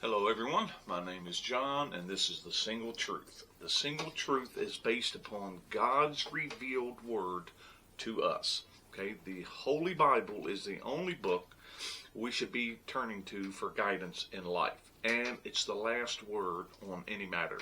Hello everyone, my name is John and this is The Single Truth. The Single Truth is based upon God's revealed word to us. Okay, the Holy Bible is the only book we should be turning to for guidance in life. And it's the last word on any matter.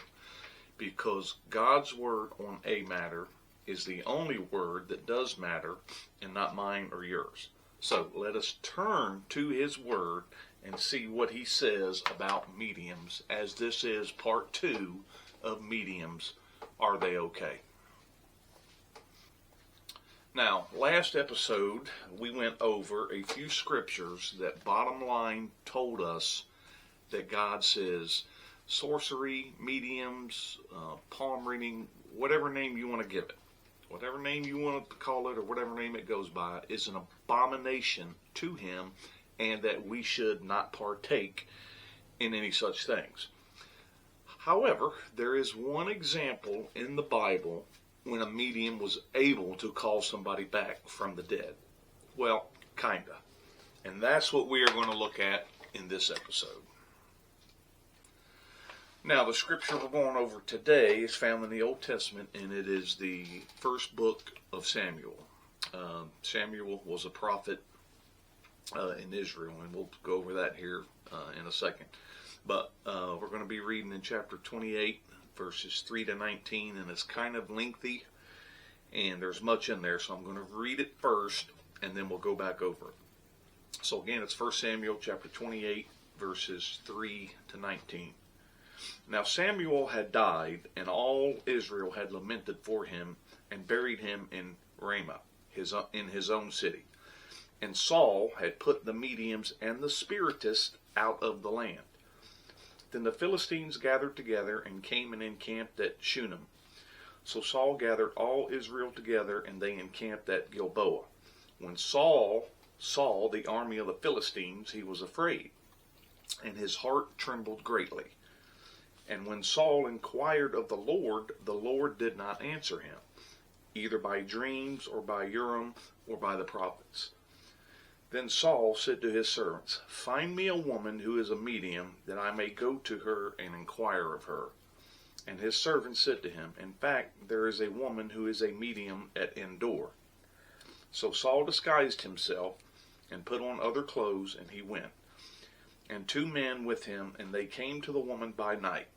Because God's word on a matter is the only word that does matter and not mine or yours. So let us turn to His word and see what He says about mediums, as this is part 2 of mediums. Are they okay? Now, last episode we went over a few scriptures that bottom line told us that God says sorcery, mediums, palm reading, whatever name you want to give it, whatever name you want to call it or whatever name it goes by, is an abomination to Him, and that we should not partake in any such things. However, there is one example in the Bible when a medium was able to call somebody back from the dead. Well, kinda. And that's what we are going to look at in this episode. Now, the scripture we're going over today is found in the Old Testament, and it is the first book of Samuel. Samuel was a prophet in Israel, and we'll go over that here in a second. But we're going to be reading in chapter 28, verses 3 to 19, and it's kind of lengthy, and there's much in there, so I'm going to read it first, and then we'll go back over it. So again, it's 1 Samuel chapter 28, verses 3 to 19. Now Samuel had died, and all Israel had lamented for him, and buried him in Ramah, in his own city. And Saul had put the mediums and the spiritists out of the land. Then the Philistines gathered together and came and encamped at Shunem. So Saul gathered all Israel together, and they encamped at Gilboa. When Saul saw the army of the Philistines, he was afraid, and his heart trembled greatly. And when Saul inquired of the Lord did not answer him, either by dreams or by Urim or by the prophets. Then Saul said to his servants, "Find me a woman who is a medium, that I may go to her and inquire of her." And his servants said to him, "In fact, there is a woman who is a medium at Endor." So Saul disguised himself and put on other clothes, and he went, and 2 men with him, and they came to the woman by night.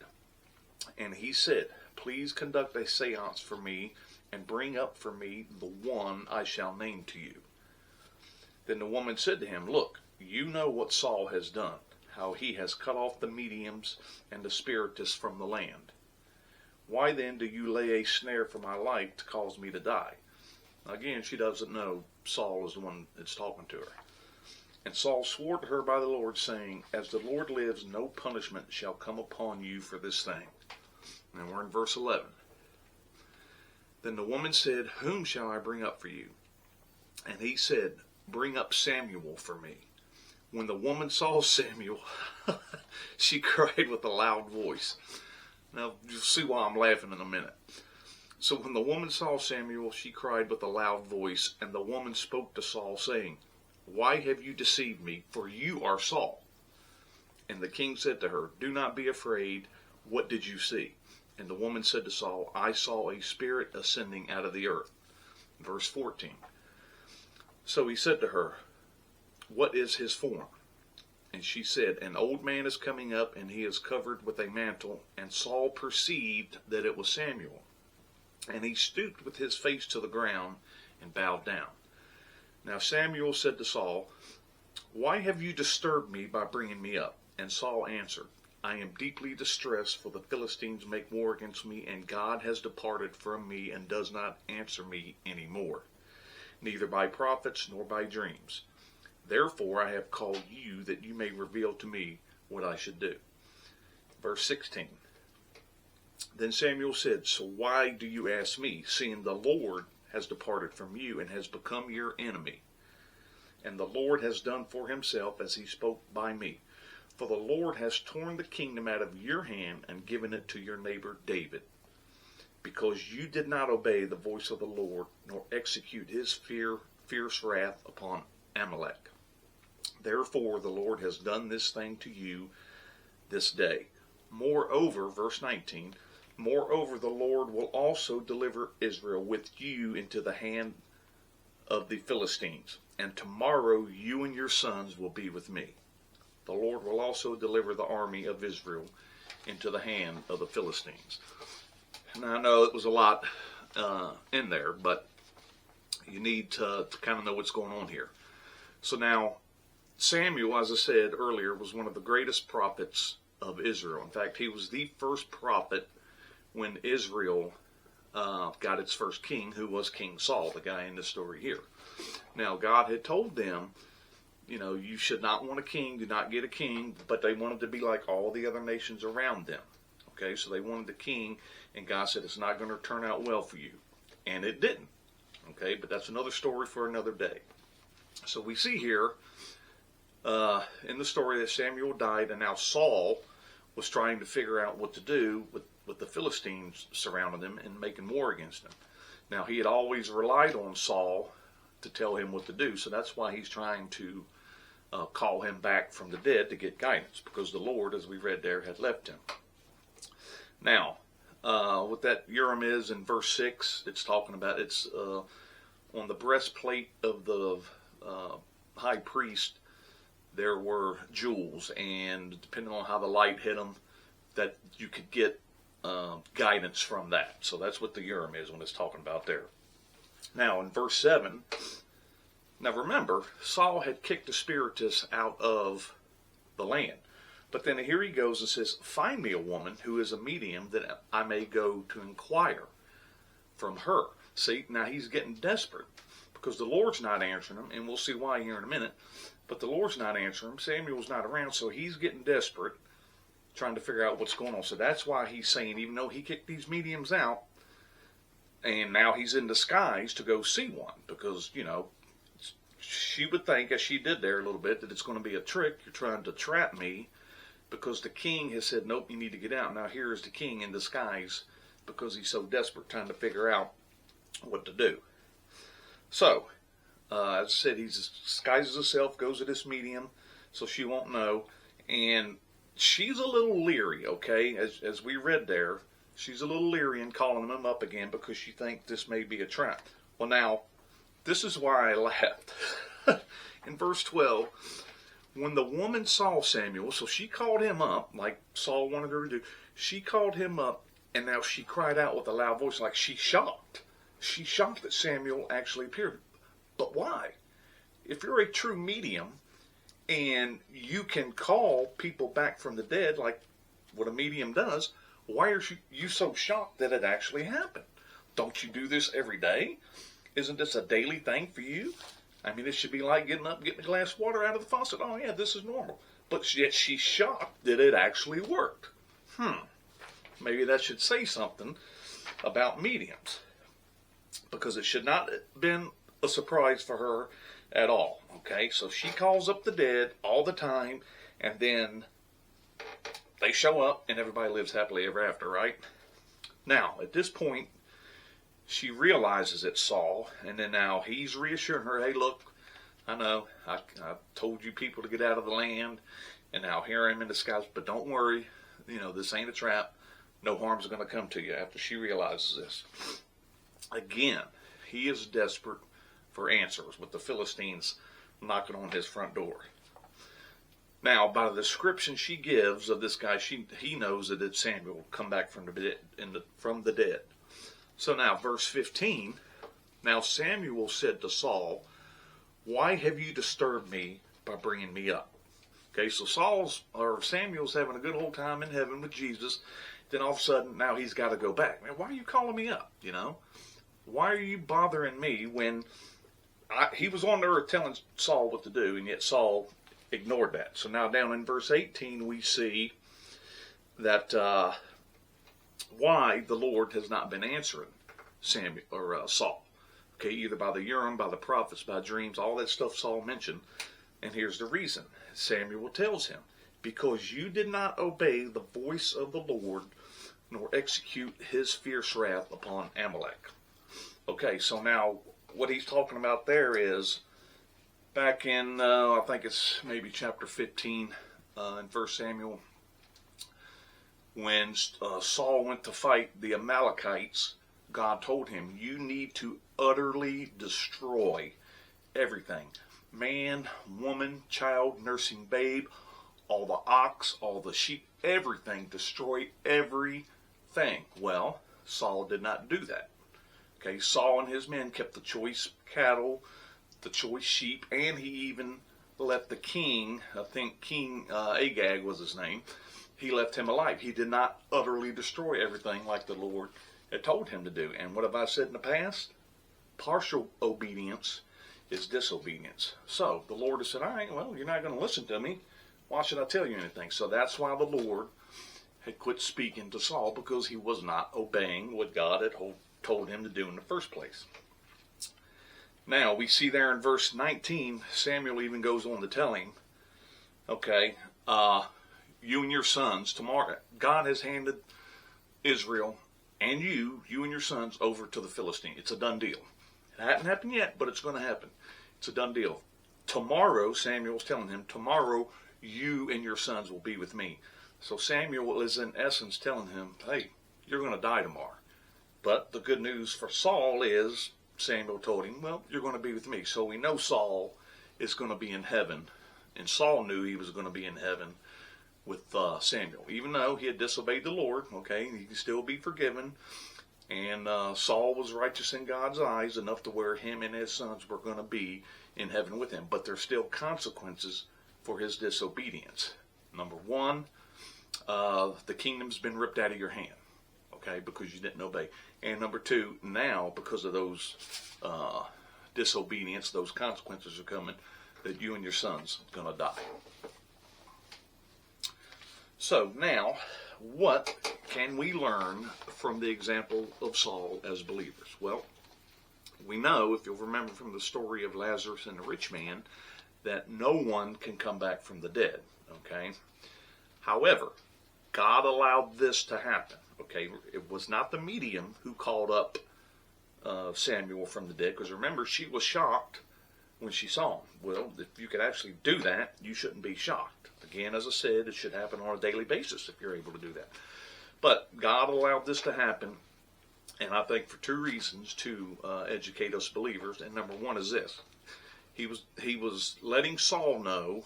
And he said, "Please conduct a seance for me, and bring up for me the one I shall name to you." Then the woman said to him, "Look, you know what Saul has done, how he has cut off the mediums and the spiritists from the land. Why then do you lay a snare for my life to cause me to die?" Again, she doesn't know Saul is the one that's talking to her. And Saul swore to her by the Lord, saying, "As the Lord lives, no punishment shall come upon you for this thing." And we're in verse 11. Then the woman said, "Whom shall I bring up for you?" And he said, "Bring up Samuel for me." When the woman saw Samuel, she cried with a loud voice. Now, you'll see why I'm laughing in a minute. So when the woman saw Samuel, she cried with a loud voice, and the woman spoke to Saul, saying, "Why have you deceived me? For you are Saul." And the king said to her, "Do not be afraid. What did you see?" And the woman said to Saul, "I saw a spirit ascending out of the earth." Verse 14. So he said to her, "What is his form?" And she said, "An old man is coming up, and he is covered with a mantle." And Saul perceived that it was Samuel. And he stooped with his face to the ground and bowed down. Now Samuel said to Saul, "Why have you disturbed me by bringing me up?" And Saul answered, "I am deeply distressed, for the Philistines make war against me, and God has departed from me and does not answer me any more, neither by prophets nor by dreams. Therefore I have called you, that you may reveal to me what I should do." Verse 16. Then Samuel said, "So why do you ask me, seeing the Lord has departed from you and has become your enemy? And the Lord has done for himself as he spoke by me. For the Lord has torn the kingdom out of your hand and given it to your neighbor David, because you did not obey the voice of the Lord, nor execute his fierce wrath upon Amalek. Therefore the Lord has done this thing to you, this day. Moreover, verse 19, moreover, the Lord will also deliver Israel with you into the hand of the Philistines, and tomorrow you and your sons will be with me. The Lord will also deliver the army of Israel into the hand of the Philistines. And I know it was a lot in there, but you need to kind of know what's going on here. So now, Samuel, as I said earlier, was one of the greatest prophets of Israel. In fact, he was the first prophet when Israel got its first king, who was King Saul, the guy in the story here. Now, God had told them, you know, you should not want a king, do not get a king, but they wanted to be like all the other nations around them. Okay, so they wanted the king, and God said it's not going to turn out well for you. And it didn't. Okay, but that's another story for another day. So we see here in the story that Samuel died, and now Saul was trying to figure out what to do with the Philistines surrounding him and making war against him. Now, he had always relied on Saul to tell him what to do, so that's why he's trying to call him back from the dead to get guidance, because the Lord, as we read there, had left him. Now, what that Urim is in verse 6, it's talking about, it's on the breastplate of the high priest, there were jewels, and depending on how the light hit them, that you could get guidance from that. So that's what the Urim is when it's talking about there. Now, in verse 7, now remember, Saul had kicked the Spiritists out of the land. But then here he goes and says, find me a woman who is a medium that I may go to inquire from her. See, now he's getting desperate because the Lord's not answering him, and we'll see why here in a minute. But the Lord's not answering him. Samuel's not around, so he's getting desperate, trying to figure out what's going on. So that's why he's saying, even though he kicked these mediums out, and now he's in disguise to go see one, because, you know, she would think, as she did there a little bit, that it's going to be a trick. You're trying to trap me, because the king has said, nope, you need to get out. Now here is the king in disguise, because he's so desperate trying to figure out what to do. So, as I said, he disguises himself, goes to this medium, so she won't know. And she's a little leery, okay? As we read there, she's a little leery in calling him up again because she thinks this may be a trap. Well, now, this is why I laughed. In verse 12, when the woman saw Samuel, so she called him up, like Saul wanted her to do. She called him up, and now she cried out with a loud voice, like she's shocked. She's shocked that Samuel actually appeared. But why? If you're a true medium, and you can call people back from the dead, like what a medium does, why are you so shocked that it actually happened? Don't you do this every day? Isn't this a daily thing for you? I mean, it should be like getting up, getting a glass of water out of the faucet. Oh, yeah, this is normal. But yet she's shocked that it actually worked. Maybe that should say something about mediums, because it should not have been a surprise for her at all. Okay, so she calls up the dead all the time, and then they show up, and everybody lives happily ever after, right? Now, at this point, she realizes it's Saul, and then now he's reassuring her, hey, look, I know, I told you people to get out of the land, and now here I am in disguise, but don't worry, you know, this ain't a trap. No harm's going to come to you after she realizes this. Again, he is desperate for answers with the Philistines knocking on his front door. Now, by the description she gives of this guy, he knows that it's Samuel come back from the dead. So now, verse 15, now Samuel said to Saul, why have you disturbed me by bringing me up? Okay, so Samuel's having a good old time in heaven with Jesus. Then all of a sudden, now he's got to go back. Man, why are you calling me up, you know? Why are you bothering me when he was on the earth telling Saul what to do, and yet Saul ignored that. So now down in verse 18, we see that why the Lord has not been answering Samuel or Saul. Okay, either by the Urim, by the prophets, by dreams, all that stuff Saul mentioned. And here's the reason. Samuel tells him, because you did not obey the voice of the Lord, nor execute his fierce wrath upon Amalek. Okay, so now what he's talking about there is back in, I think it's maybe chapter 15 in 1 Samuel. when Saul went to fight the Amalekites, God told him, you need to utterly destroy everything. Man, woman, child, nursing babe, all the ox, all the sheep, everything. Destroy everything. Well, Saul did not do that. Okay, Saul and his men kept the choice cattle, the choice sheep, and he even left the king, I think King Agag was his name, he left him alive. He did not utterly destroy everything like the Lord had told him to do. And what have I said in the past? Partial obedience is disobedience. So the Lord has said, all right, well, you're not going to listen to me. Why should I tell you anything? So that's why the Lord had quit speaking to Saul, because he was not obeying what God had told him to do in the first place. Now, we see there in verse 19, Samuel even goes on to tell him, okay, you and your sons, tomorrow, God has handed Israel and you and your sons over to the Philistine. It's a done deal. It hasn't happened yet, but it's going to happen. It's a done deal. Tomorrow, Samuel's telling him, tomorrow you and your sons will be with me. So Samuel is in essence telling him, hey, you're going to die tomorrow. But the good news for Saul is, Samuel told him, well, you're going to be with me. So we know Saul is going to be in heaven. And Saul knew he was going to be in heaven with Samuel. Even though he had disobeyed the Lord, okay, he can still be forgiven. And Saul was righteous in God's eyes enough to where him and his sons were going to be in heaven with him. But there's still consequences for his disobedience. Number one, the kingdom's been ripped out of your hand, okay, because you didn't obey. And number two, now, because of those disobedience, those consequences are coming, that you and your sons are going to die. So now, what can we learn from the example of Saul as believers? Well, we know, if you'll remember from the story of Lazarus and the rich man, that no one can come back from the dead, okay? However, God allowed this to happen, okay? It was not the medium who called up Samuel from the dead, because remember, she was shocked when she saw him. Well, if you could actually do that, you shouldn't be shocked. Again, as I said, it should happen on a daily basis if you're able to do that. But God allowed this to happen, and I think for two reasons to educate us believers. And number one is this: he was letting Saul know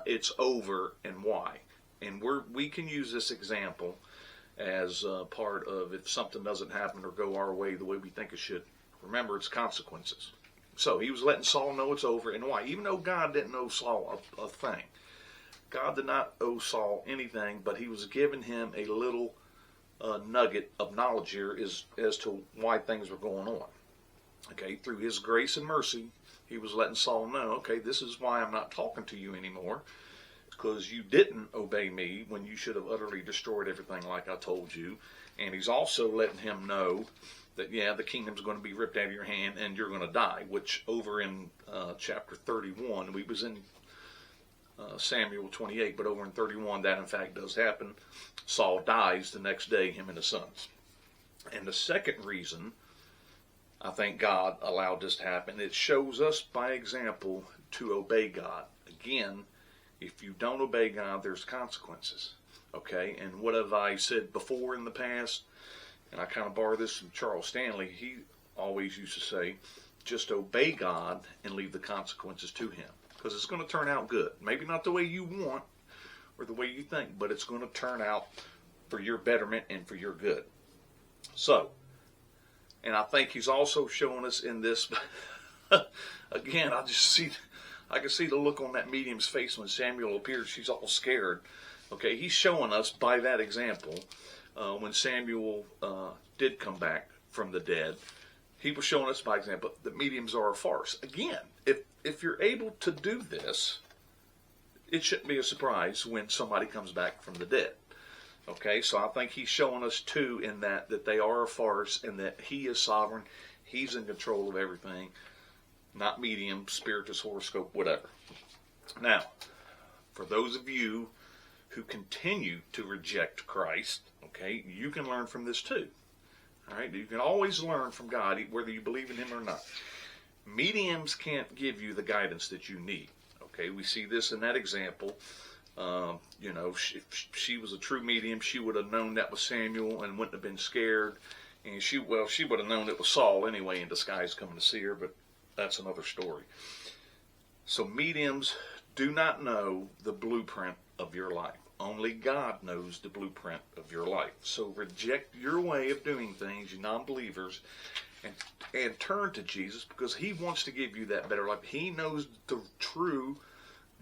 it's over and why. And we can use this example as part of if something doesn't happen or go our way the way we think it should. Remember, it's consequences. So he was letting Saul know it's over and why. Even though God didn't owe Saul a thing. God did not owe Saul anything, but he was giving him a little nugget of knowledge here as to why things were going on. Okay, through his grace and mercy, he was letting Saul know, okay, this is why I'm not talking to you anymore, because you didn't obey me when you should have utterly destroyed everything like I told you. And he's also letting him know that, yeah, the kingdom's going to be ripped out of your hand and you're going to die, which over in chapter 31, we was in Samuel 28, but over in 31, that in fact does happen. Saul dies the next day, him and his sons. And the second reason I think God allowed this to happen, it shows us by example to obey God. Again, if you don't obey God, there's consequences. Okay, and what have I said before in the past? And I kind of borrow this from Charles Stanley. He always used to say, just obey God and leave the consequences to him. Because it's going to turn out good. Maybe not the way you want or the way you think, but it's going to turn out for your betterment and for your good. So, and I think he's also showing us in this, again, I can see the look on that medium's face when Samuel appears. She's all scared. Okay, he's showing us by that example, when Samuel did come back from the dead, he was showing us by example that mediums are a farce. Again, if you're able to do this, it shouldn't be a surprise when somebody comes back from the dead. Okay, so I think he's showing us too in that they are a farce and that he is sovereign. He's in control of everything, not medium, spiritus, horoscope, whatever. Now, for those of you who continue to reject Christ, okay, you can learn from this too. All right, you can always learn from God, whether you believe in him or not. Mediums can't give you the guidance that you need. Okay, we see this in that example You know, if she was a true medium, she would have known that was Samuel and wouldn't have been scared. And she would have known it was Saul anyway in disguise coming to see her, but that's another story. So mediums do not know the blueprint of your life. Only God knows the blueprint of your life. So reject your way of doing things, you non-believers, and turn to Jesus, because he wants to give you that better life. He knows the true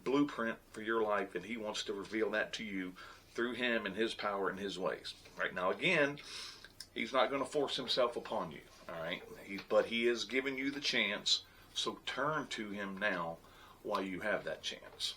blueprint for your life, and he wants to reveal that to you through him and his power and his ways. Right now, again, he's not going to force himself upon you, all right? But he is giving you the chance, so turn to him now while you have that chance.